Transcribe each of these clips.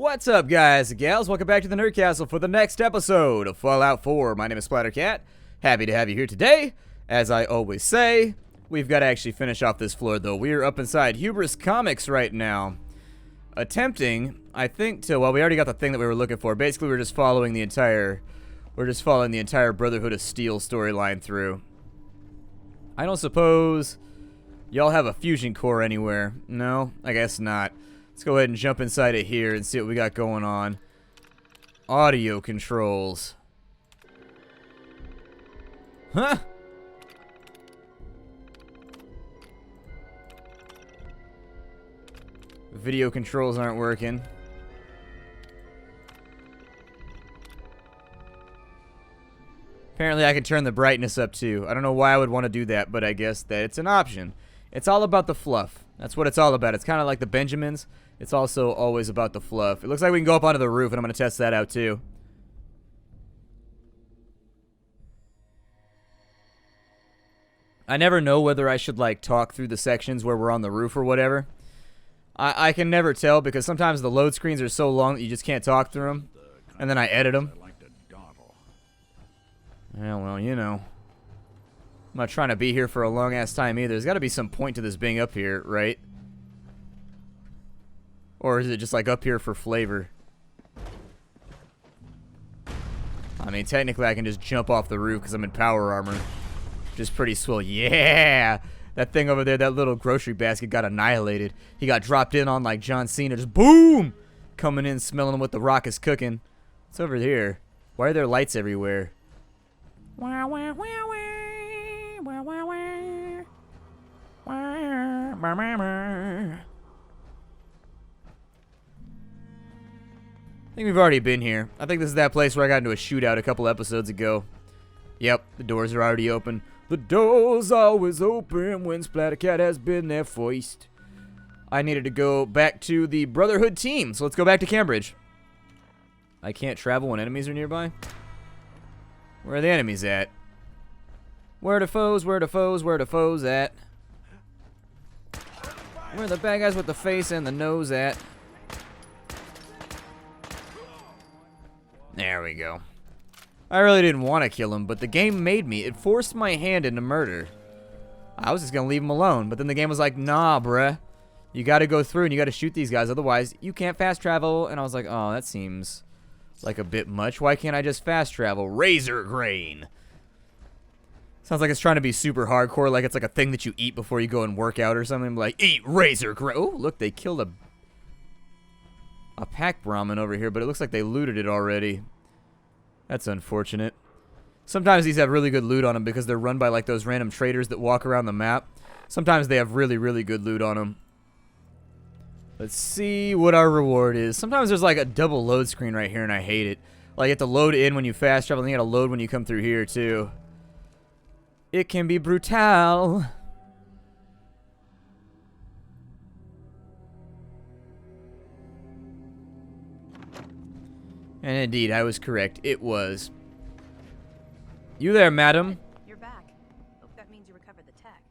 What's up, guys and gals? Welcome back to the Nerd Castle for the next episode of Fallout 4. My name is Splattercat. Happy to have you here today. As I always say, we've got to actually finish off this floor, though. We are up inside Hubris Comics right now. Attempting, I think, to... Well, we already got the thing that we were looking for. Basically, we're just following the entire... Brotherhood of Steel storyline through. I don't suppose y'all have a fusion core anywhere. No, I guess not. Let's go ahead and jump inside it here and see what we got going on. Audio controls. Huh? Video controls aren't working. Apparently I can turn the brightness up too. I don't know why I would want to do that, but I guess that it's an option. It's all about the fluff. That's what it's all about. It's kind of like the Benjamins. It's also always about the fluff. It looks like we can go up onto the roof, and I'm going to test that out too. I never know whether I should, like, talk through the sections where we're on the roof or whatever. I can never tell because sometimes the load screens are so long that you just can't talk through them. And then I edit them. Yeah, well, you know. I'm not trying to be here for a long-ass time either. There's got to be some point to this being up here, right? Or is it just like up here for flavor? I mean, technically I can just jump off the roof because I'm in power armor. Which is pretty swell. Yeah! That thing over there, that little grocery basket got annihilated. He got dropped in on like John Cena. Just boom! Coming in, smelling what the Rock is cooking. What's over here? Why are there lights everywhere? Wah, wah, wah, wah. Wah, wah, wah. Wah, wah, wah, wah. I think we've already been here. I think this is that place where I got into a shootout a couple episodes ago. Yep, the doors are already open. The door's always open when Splattercat has been there first. I needed to go back to the Brotherhood team, so let's go back to Cambridge. I can't travel when enemies are nearby? Where are the enemies at? Where are the foes? Where are the foes? Where are the foes at? Where are the bad guys with the face and the nose at? There we go. I really didn't want to kill him, but the game made me. It forced my hand into murder. I was just going to leave him alone, but then the game was like, nah, bruh. You got to go through and you got to shoot these guys, otherwise you can't fast travel. And I was like, oh, that seems like a bit much. Why can't I just fast travel? Razor grain. Sounds like it's trying to be super hardcore, like it's like a thing that you eat before you go and work out or something. Like, eat razor grain. Oh, look, they killed a pack Brahmin over here, but it looks like they looted it already. That's unfortunate. Sometimes these have really good loot on them because they're run by like those random traders that walk around the map. Sometimes they have really, really good loot on them. Let's see what our reward is. Sometimes there's like a double load screen right here and I hate it. Like you have to load in when you fast travel and you gotta load when you come through here too. It can be brutal. And indeed, I was correct. It was. You there, madam? You're back. Hope that means you recovered the tech.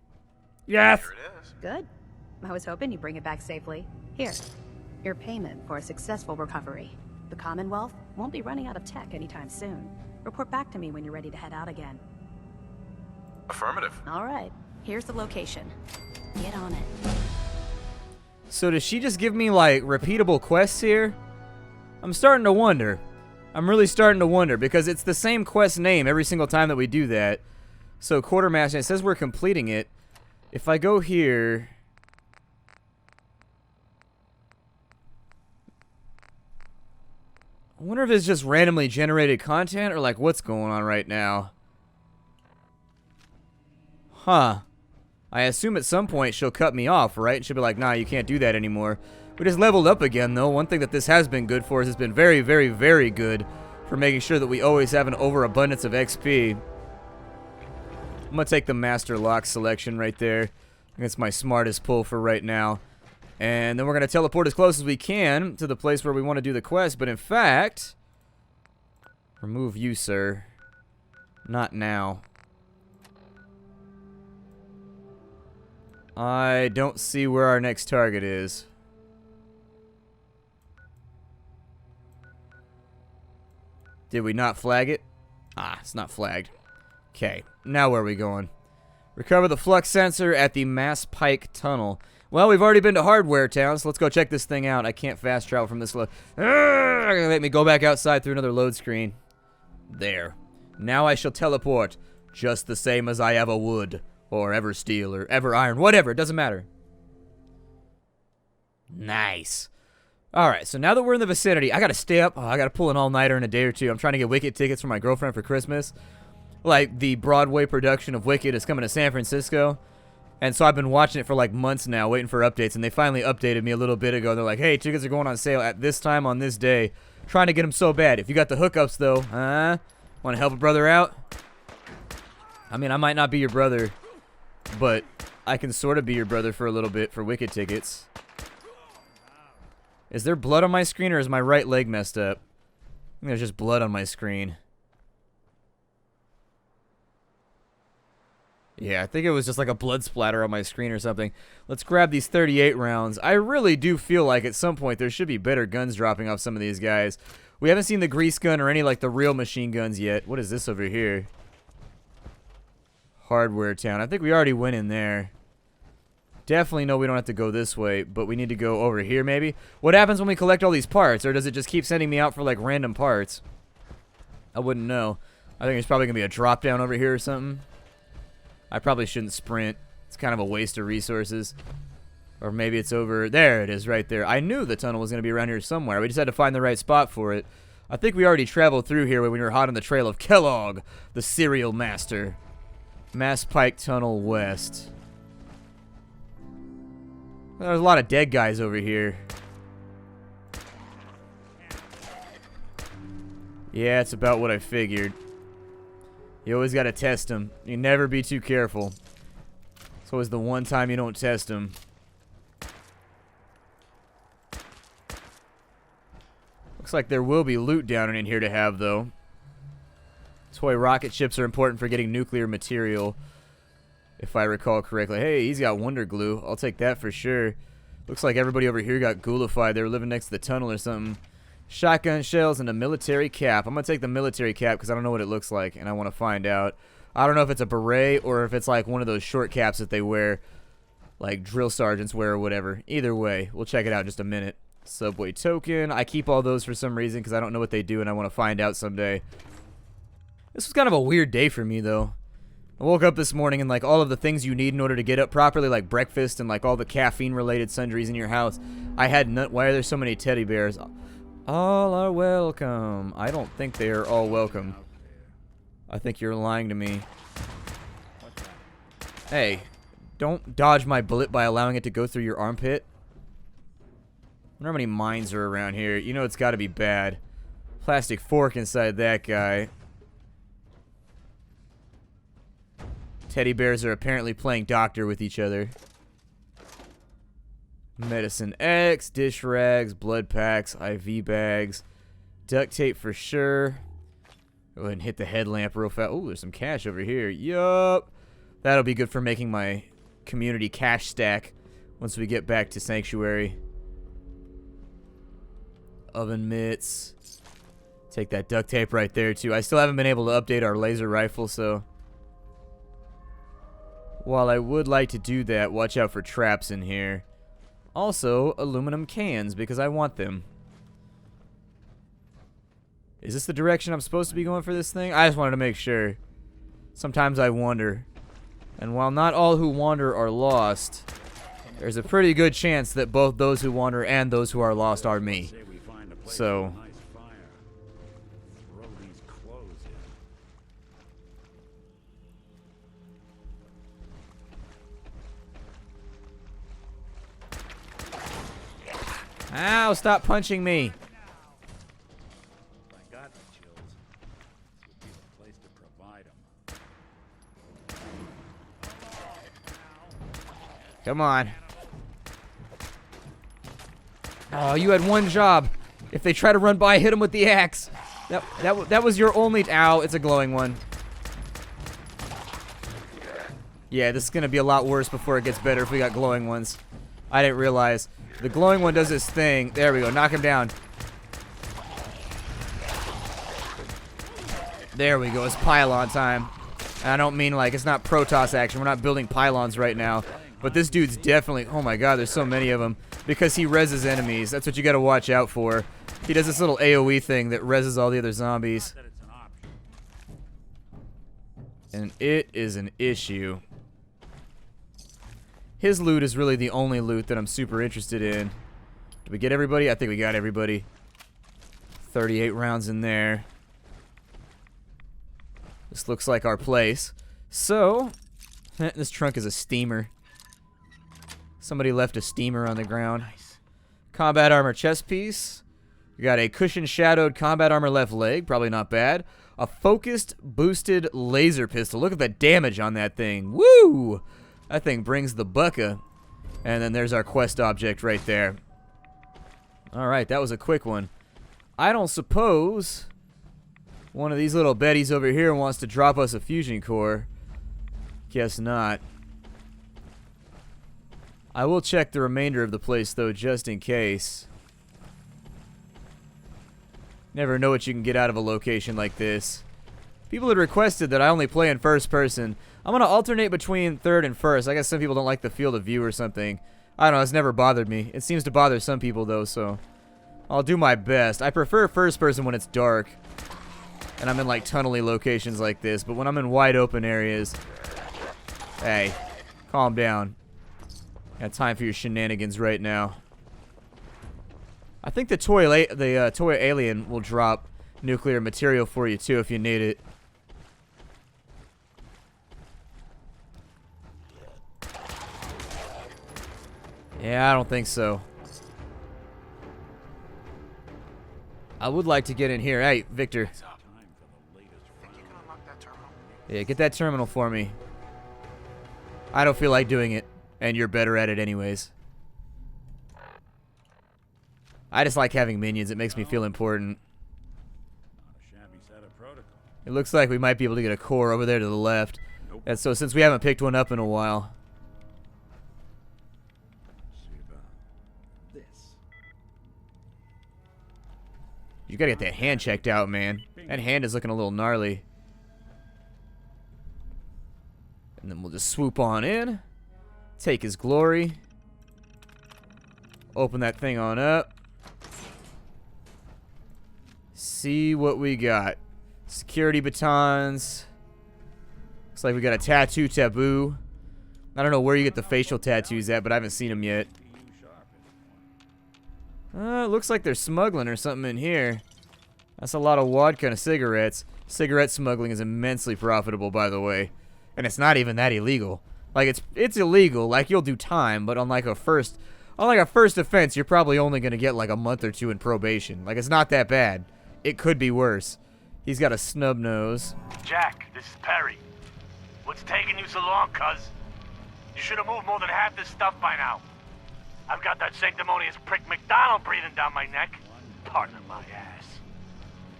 Yes! Here it is. Good. I was hoping you'd bring it back safely. Here, your payment for a successful recovery. The Commonwealth won't be running out of tech anytime soon. Report back to me when you're ready to head out again. Affirmative. All right. Here's the location. Get on it. So does she just give me, like, repeatable quests here? I'm starting to wonder. I'm really starting to wonder because it's the same quest name every single time that we do that. So Quartermaster, it says we're completing it. If I go here... I wonder if it's just randomly generated content or like what's going on right now. Huh. I assume at some point she'll cut me off, right? She'll be like, nah, you can't do that anymore. We just leveled up again, though. One thing that this has been good for is it's been very, very, very good for making sure that we always have an overabundance of XP. I'm going to take the Master Lock selection right there. I think it's my smartest pull for right now. And then we're going to teleport as close as we can to the place where we want to do the quest. But in fact, remove you, sir. Not now. I don't see where our next target is. Did we not flag it? Ah, it's not flagged. Okay, now where are we going? Recover the flux sensor at the Pike Tunnel. Well, we've already been to Hardware Town, so let's go check this thing out. I can't fast travel from this load. Let me go back outside through another load screen. There. Now I shall teleport, just the same as I ever would, or ever steel, or ever iron, whatever, it doesn't matter. Nice. Alright, so now that we're in the vicinity, I gotta stay up. Oh, I gotta pull an all-nighter in a day or two. I'm trying to get Wicked tickets for my girlfriend for Christmas. Like, the Broadway production of Wicked is coming to San Francisco. And so I've been watching it for like months now, waiting for updates. And they finally updated me a little bit ago. They're like, hey, tickets are going on sale at this time on this day. Trying to get them so bad. If you got the hookups, though, want to help a brother out? I mean, I might not be your brother, but I can sort of be your brother for a little bit for Wicked tickets. Is there blood on my screen, or is my right leg messed up? I think there's just blood on my screen. Yeah, I think it was just like a blood splatter on my screen or something. Let's grab these 38 rounds. I really do feel like at some point there should be better guns dropping off some of these guys. We haven't seen the grease gun or any like the real machine guns yet. What is this over here? Hardware Town. I think we already went in there. Definitely know we don't have to go this way, but we need to go over here maybe. What happens when we collect all these parts? Or does it just keep sending me out for like random parts? I wouldn't know. I think there's probably going to be a drop down over here or something. I probably shouldn't sprint. It's kind of a waste of resources. Or maybe it's over... There it is, right there. I knew the tunnel was going to be around here somewhere. We just had to find the right spot for it. I think we already traveled through here when we were hot on the trail of Kellogg, the cereal master. Pike Tunnel West. There's a lot of dead guys over here. Yeah, it's about what I figured. You always got to test them. You never be too careful. It's always the one time you don't test them. Looks like there will be loot down in here to have, though. Toy rocket ships are important for getting nuclear material, if I recall correctly. Hey, he's got wonder glue. I'll take that for sure. Looks like everybody over here got ghoulified. They were living next to the tunnel or something. Shotgun shells and a military cap. I'm going to take the military cap because I don't know what it looks like, and I want to find out. I don't know if it's a beret or if it's like one of those short caps that they wear, like drill sergeants wear or whatever. Either way, we'll check it out in just a minute. Subway token. I keep all those for some reason because I don't know what they do, and I want to find out someday. This was kind of a weird day for me, though. I woke up this morning and like all of the things you need in order to get up properly, like breakfast and like all the caffeine-related sundries in your house, I had none. Why are there so many teddy bears? All are welcome. I don't think they are all welcome. I think you're lying to me. Hey, don't dodge my bullet by allowing it to go through your armpit. I wonder how many mines are around here. You know it's got to be bad. Plastic fork inside that guy. Teddy bears are apparently playing doctor with each other. Medicine X, dish rags, blood packs, IV bags, duct tape for sure. Go ahead and hit the headlamp real fast. Oh, there's some cash over here. Yup. That'll be good for making my community cash stack once we get back to Sanctuary. Oven mitts. Take that duct tape right there, too. I still haven't been able to update our laser rifle, so... While I would like to do that, watch out for traps in here. Also, aluminum cans, because I want them. Is this the direction I'm supposed to be going for this thing? I just wanted to make sure. Sometimes I wander. And while not all who wander are lost, there's a pretty good chance that both those who wander and those who are lost are me. So... Ow, stop punching me. I got the chills. This would be the place to provide them. Come on. Oh, you had one job. If they try to run by, hit them with the axe. That was your only... Ow, it's a glowing one. Yeah, this is going to be a lot worse before it gets better if we got glowing ones. I didn't realize. The glowing one does this thing. There we go. Knock him down. There we go. It's pylon time. And I don't mean like it's not Protoss action. We're not building pylons right now. But this dude's definitely... Oh my god, there's so many of them. Because he reses enemies. That's what you gotta watch out for. He does this little AoE thing that reses all the other zombies. And it is an issue. His loot is really the only loot that I'm super interested in. Did we get everybody? I think we got everybody. 38 rounds in there. This looks like our place. So, this trunk is a steamer. Somebody left a steamer on the ground. Nice. Combat armor chest piece. We got a cushion shadowed combat armor left leg. Probably not bad. A focused boosted laser pistol. Look at the damage on that thing. Woo! That thing brings the bucka. And then there's our quest object right there. Alright, that was a quick one. I don't suppose one of these little betties over here wants to drop us a fusion core. Guess not. I will check the remainder of the place, though, just in case. Never know what you can get out of a location like this. People had requested that I only play in first person. I'm going to alternate between third and first. I guess some people don't like the field of view or something. I don't know, it's never bothered me. It seems to bother some people, though, so I'll do my best. I prefer first person when it's dark and I'm in, like, tunnely locations like this. But when I'm in wide open areas... Hey, calm down. Got time for your shenanigans right now. I think the toy alien will drop nuclear material for you too if you need it. Yeah, I don't think so. I would like to get in here. Hey, Victor. Yeah, get that terminal for me. I don't feel like doing it, and you're better at it anyways. I just like having minions. It makes me feel important. It looks like we might be able to get a core over there to the left. And so since we haven't picked one up in a while. You gotta get that hand checked out, man. That hand is looking a little gnarly. And then we'll just swoop on in. Take his glory. Open that thing on up. See what we got. Security batons. Looks like we got a tattoo taboo. I don't know where you get the facial tattoos at, but I haven't seen them yet. It looks like they're smuggling or something in here. That's a lot of vodka and cigarettes. Cigarette smuggling is immensely profitable, by the way. And it's not even that illegal. Like, it's illegal. Like, you'll do time, but on like a first offense, you're probably only going to get like a month or two in probation. Like, it's not that bad. It could be worse. He's got a snub nose. Jack, this is Perry. What's taking you so long, cuz? You should have moved more than half this stuff by now. I've got that sanctimonious prick McDonald breathing down my neck. Pardon my ass.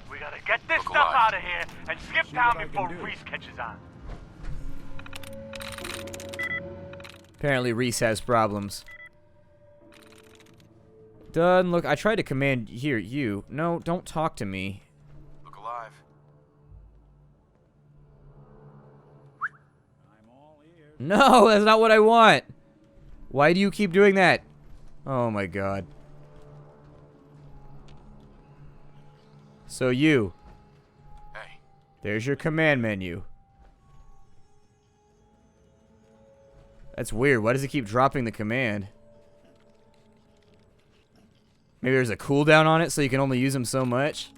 We gotta get this stuff out of here and skip town before Reese catches on. Apparently Reese has problems. Done. Look, I tried to command here, you. No, don't talk to me. Look alive. I'm all ears. No, that's not what I want. Why do you keep doing that? Oh my god. So you. Hey. There's your command menu. That's weird. Why does it keep dropping the command? Maybe there's a cooldown on it so you can only use them so much.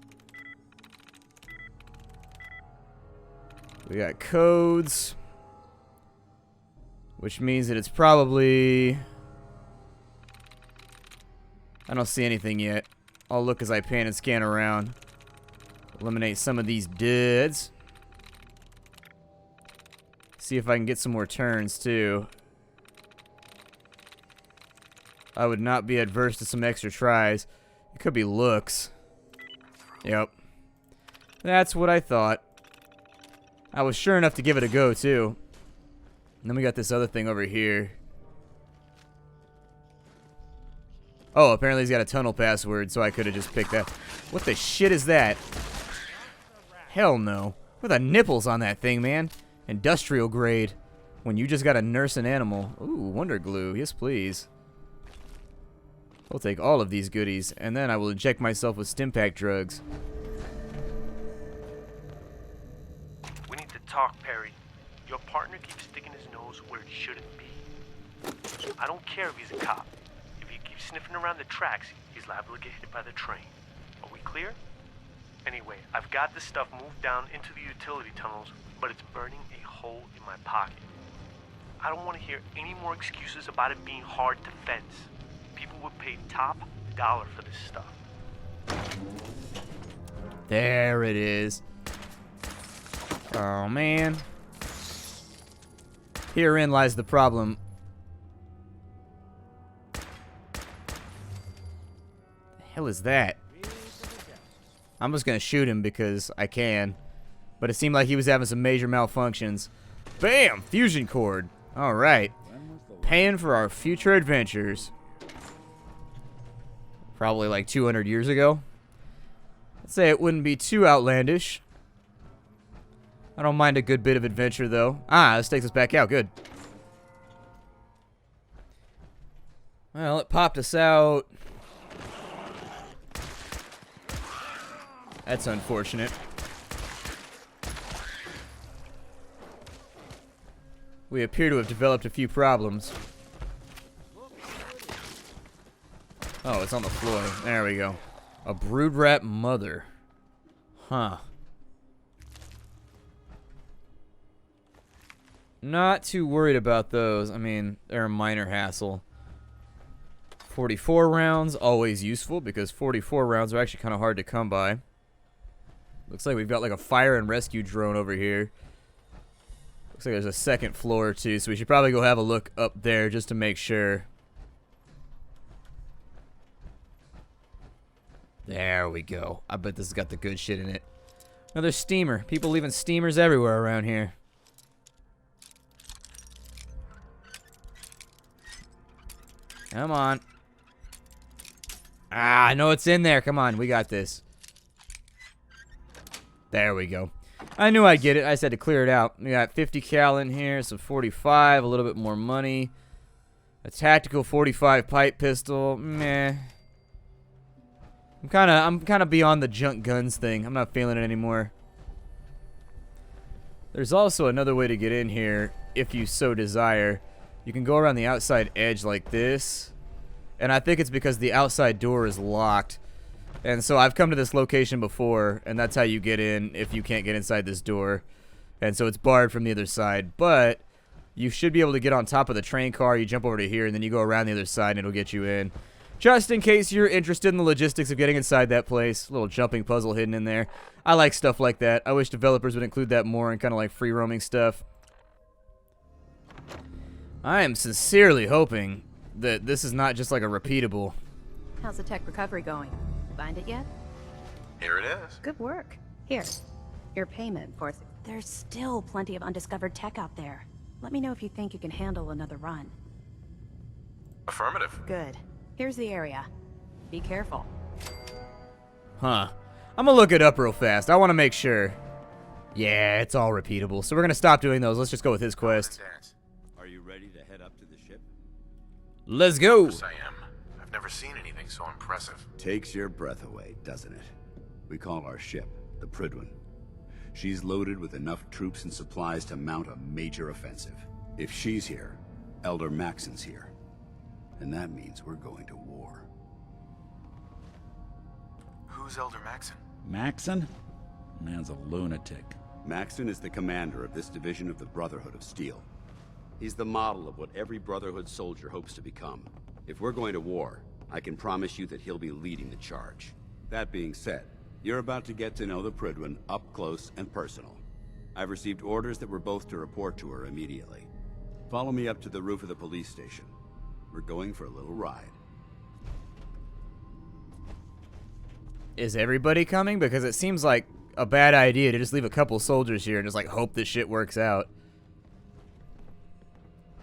We got codes. Which means that it's probably... I don't see anything yet. I'll look as I pan and scan around. Eliminate some of these duds. See if I can get some more turns too. I would not be adverse to some extra tries. It could be looks. Yep. That's what I thought. I was sure enough to give it a go too. And then we got this other thing over here. Oh, apparently he's got a tunnel password, so I could have just picked that. What the shit is that? Hell no. Look at the nipples on that thing, man. Industrial grade. When you just gotta nurse an animal. Ooh, wonder glue. Yes, please. I'll take all of these goodies, and then I will inject myself with Stimpack drugs. We need to talk, Perry. Your partner keeps sticking his nose where it shouldn't be. I don't care if he's a cop. If he keeps sniffing around the tracks, he's liable to get hit by the train. Are we clear? Anyway, I've got this stuff moved down into the utility tunnels, but it's burning a hole in my pocket. I don't want to hear any more excuses about it being hard to fence. People would pay top dollar for this stuff. There it is. Oh, man. Herein lies the problem. The hell is that? I'm just gonna shoot him because I can. But it seemed like he was having some major malfunctions. Bam! Fusion cord. Alright. Paying for our future adventures. Probably like 200 years ago. I'd say it wouldn't be too outlandish. I don't mind a good bit of adventure, though. Ah, this takes us back out. Good. Well, it popped us out. That's unfortunate. We appear to have developed a few problems. Oh, it's on the floor. There we go. A brood rat mother. Huh. Not too worried about those. I mean, they're a minor hassle. 44 rounds, always useful because 44 rounds are actually kind of hard to come by. Looks like we've got like a fire and rescue drone over here. Looks like there's a second floor too, so we should probably go have a look up there just to make sure. There we go. I bet this has got the good shit in it. Another steamer. People leaving steamers everywhere around here. Come on. Ah, I know it's in there. Come on, we got this. There we go. I knew I'd get it. I just had to clear it out. We got 50 cal in here, so 45, a little bit more money. A tactical 45 pipe pistol. Meh. I'm kind of beyond the junk guns thing. I'm not feeling it anymore. There's also another way to get in here if you so desire. You can go around the outside edge like this. And I think it's because the outside door is locked. And so I've come to this location before, and that's how you get in if you can't get inside this door. And so it's barred from the other side. But you should be able to get on top of the train car. You jump over to here, and then you go around the other side, and it'll get you in. Just in case you're interested in the logistics of getting inside that place. A little jumping puzzle hidden in there. I like stuff like that. I wish developers would include that more in kind of like free roaming stuff. I am sincerely hoping that this is not just like a repeatable. How's the tech recovery going? Find it yet? Here it is. Good work. Here, your payment for... There's still plenty of undiscovered tech out there. Let me know if you think you can handle another run. Affirmative. Good. Here's the area. Be careful. Huh. I'm gonna look it up real fast. I want to make sure. Yeah, it's all repeatable. So we're gonna stop doing those. Let's just go with his quest. Are you ready to head up to the ship? Let's go. Yes, I am. I've never seen anything so impressive. Takes your breath away, doesn't it? We call our ship the Prydwen. She's loaded with enough troops and supplies to mount a major offensive. If she's here, Elder Maxon's here. And that means we're going to war. Who's Elder Maxon? Maxon? Man's a lunatic. Maxon is the commander of this division of the Brotherhood of Steel. He's the model of what every Brotherhood soldier hopes to become. If we're going to war, I can promise you that he'll be leading the charge. That being said, you're about to get to know the Prydwen up close and personal. I've received orders that we're both to report to her immediately. Follow me up to the roof of the police station. We're going for a little ride. Is everybody coming? Because it seems like a bad idea to just leave a couple soldiers here and just like hope this shit works out.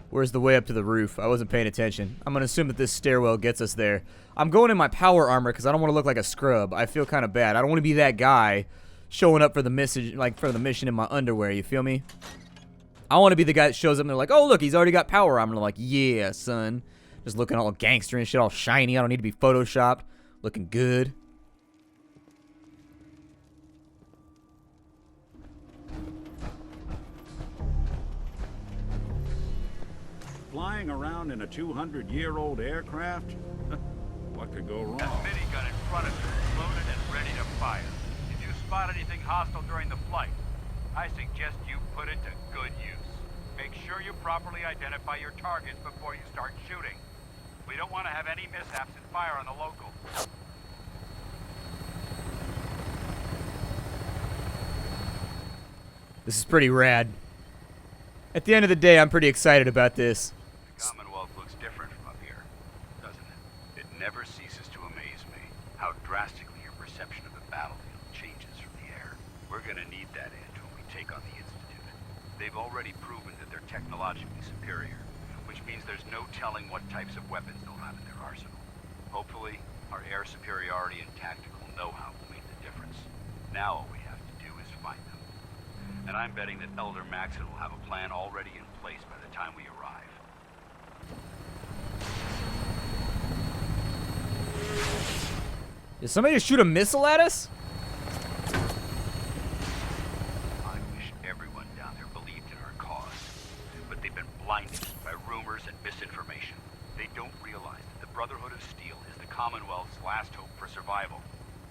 Where's the way up to the roof? I wasn't paying attention. I'm gonna assume that this stairwell gets us there. I'm going in my power armor because I don't want to look like a scrub. I feel kind of bad. I don't want to be that guy showing up for the mission, like for the mission in my underwear. You feel me? I want to be the guy that shows up and they're like, "Oh, look, he's already got power." I'm like, "Yeah, son." Just looking all gangster and shit, all shiny. I don't need to be photoshopped. Looking good. Flying around in a 200-year-old aircraft? What could go wrong? That minigun in front of you, loaded and ready to fire. If you spot anything hostile during the flight, I suggest you put it to good use. Make sure you properly identify your targets before you start shooting. We don't want to have any mishaps and fire on the locals. This is pretty rad. At the end of the day, I'm pretty excited about this. The Commonwealth looks different from up here, doesn't it? It never ceases to amaze me how drastically your perception of the battlefield changes from the air. We're gonna need that edge when we take on the Institute. They've already proven that they're technologically superior, which means there's no telling what types of weapons they'll have in their arsenal. Hopefully, our air superiority and tactical know-how will make the difference. Now all we have to do is find them. And I'm betting that Elder Maxon will have a plan already in place by the time we arrive. Did somebody just shoot a missile at us? I wish everyone down there believed in our cause, but they've been blinded by rumors and misinformation. They don't realize that the Brotherhood of Steel is the Commonwealth's last hope for survival.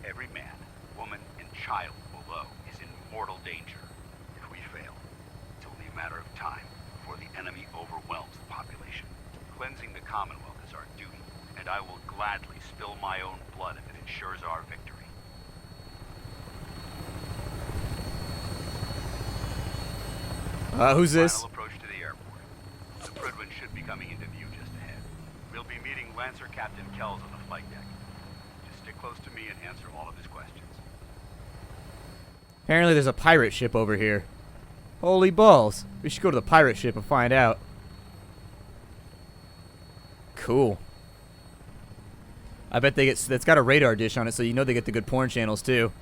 Every man, woman, and child below is in mortal danger. If we fail, it's only a matter of time before the enemy overwhelms the population. Cleansing the Commonwealth is our duty, and I will gladly spill my own blood if it ensures our victory. Who's this? Final approach to the airport. The Prydwen should be coming into view just ahead. We'll be meeting Lancer Captain Kells on the flight deck. Just stick close to me and answer all of his questions. Apparently there's a pirate ship over here. Holy balls. We should go to the pirate ship and find out. Cool. I bet they get, that's got a radar dish on it, so you know they get the good porn channels too.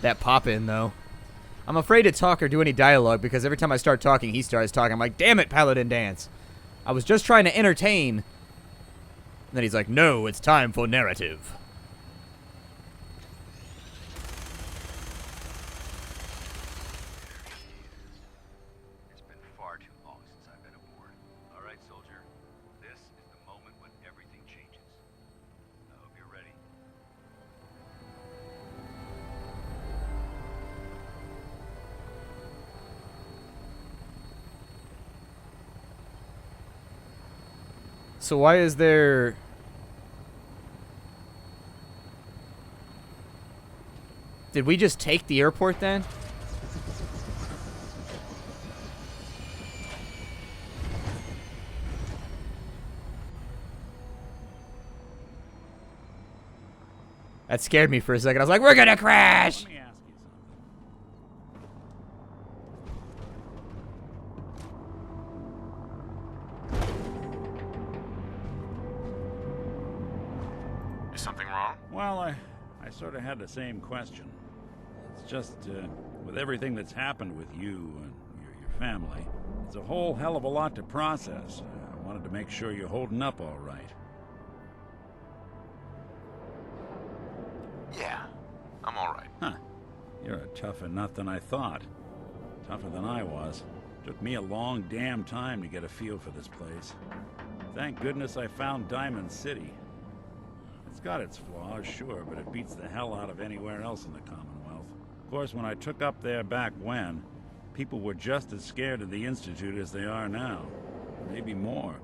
That pop-in, though. I'm afraid to talk or do any dialogue because every time I start talking, he starts talking. I'm like, damn it, Paladin Dance. I was just trying to entertain. And then he's like, no, it's time for narrative. It's been far too long since I've been aboard. All right, soldier. This is the moment when everything changes. I hope you're ready. So why is there... Did we just take the airport then? That scared me for a second. I was like, we're gonna crash! Let me ask you something. Is something wrong? Well, I sort of had the same question. It's just, with everything that's happened with you and your family, it's a whole hell of a lot to process. I wanted to make sure you're holding up all right. Yeah, I'm all right. Huh. You're a tougher nut than I thought. Tougher than I was. Took me a long damn time to get a feel for this place. Thank goodness I found Diamond City. It's got its flaws, sure, but it beats the hell out of anywhere else in the Commonwealth. Of course, when I took up there back when, people were just as scared of the Institute as they are now. Maybe more.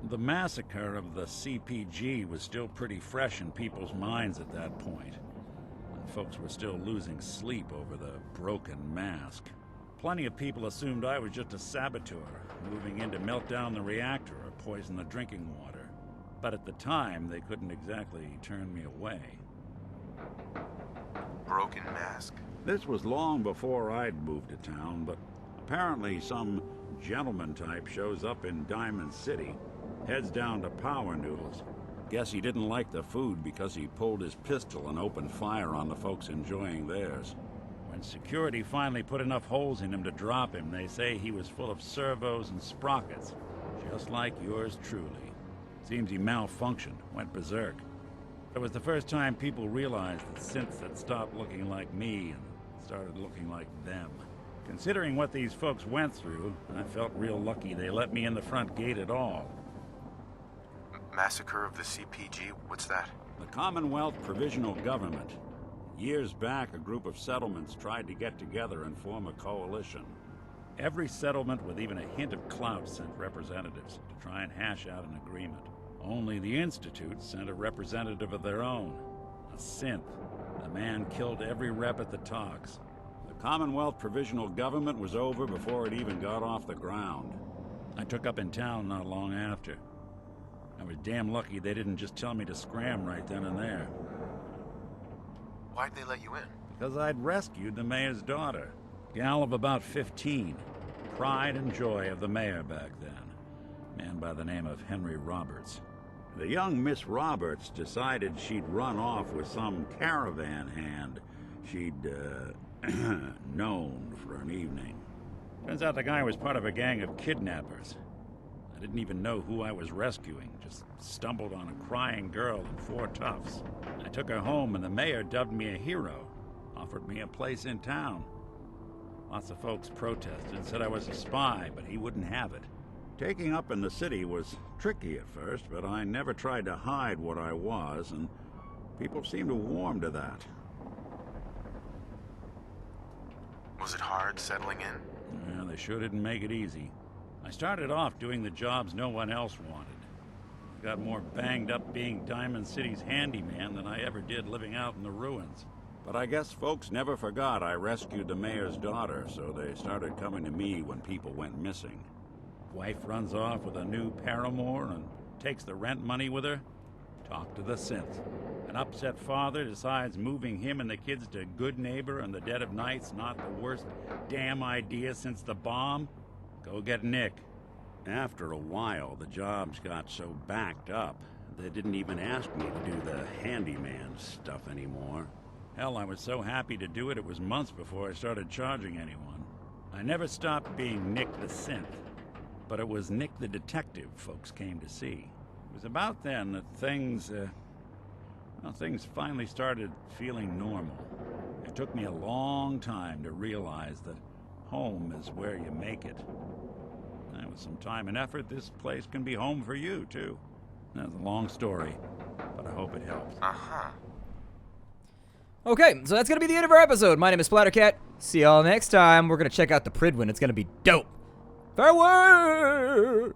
The massacre of the CPG was still pretty fresh in people's minds at that point. folks were still losing sleep over the broken mask. Plenty of people assumed I was just a saboteur, moving in to melt down the reactor or poison the drinking water. But at the time, they couldn't exactly turn me away. Broken mask. This was long before I'd moved to town, but apparently some gentleman type shows up in Diamond City, heads down to Power Noodles. Guess he didn't like the food because he pulled his pistol and opened fire on the folks enjoying theirs. When security finally put enough holes in him to drop him, they say he was full of servos and sprockets, just like yours truly. Seems he malfunctioned, went berserk. It was the first time people realized that synths had stopped looking like me and started looking like them. Considering what these folks went through, I felt real lucky they let me in the front gate at all. Massacre of the CPG? What's that? The Commonwealth Provisional Government. Years back, a group of settlements tried to get together and form a coalition. Every settlement with even a hint of clout sent representatives to try and hash out an agreement. Only the Institute sent a representative of their own, a synth. The man killed every rep at the talks. The Commonwealth Provisional Government was over before it even got off the ground. I took up in town not long after. I was damn lucky they didn't just tell me to scram right then and there. Why'd they let you in? Because I'd rescued the mayor's daughter. Gal of about 15. Pride and joy of the mayor back then. Man by the name of Henry Roberts. The young Miss Roberts decided she'd run off with some caravan hand she'd, known for an evening. Turns out the guy was part of a gang of kidnappers. I didn't even know who I was rescuing, just stumbled on a crying girl and 4 toughs. I took her home and the mayor dubbed me a hero, offered me a place in town. Lots of folks protested, said I was a spy, but he wouldn't have it. Taking up in the city was tricky at first, but I never tried to hide what I was, and people seemed to warm to that. Was it hard settling in? Yeah, they sure didn't make it easy. I started off doing the jobs no one else wanted. I got more banged up being Diamond City's handyman than I ever did living out in the ruins. But I guess folks never forgot I rescued the mayor's daughter, so they started coming to me when people went missing. Wife runs off with a new paramour and takes the rent money with her. Talk to the synth. An upset father decides moving him and the kids to Good Neighbor in the dead of night's not the worst damn idea since the bomb. Go get Nick. After a while, the jobs got so backed up, they didn't even ask me to do the handyman stuff anymore. Hell, I was so happy to do it, it was months before I started charging anyone. I never stopped being Nick the Synth, but it was Nick the Detective folks came to see. It was about then that things finally started feeling normal. It took me a long time to realize that home is where you make it. And with some time and effort, this place can be home for you, too. That's a long story, but I hope it helps. Uh-huh. Okay, so that's going to be the end of our episode. My name is Splattercat. See y'all next time. We're going to check out the Prydwen. It's going to be dope. Farewell!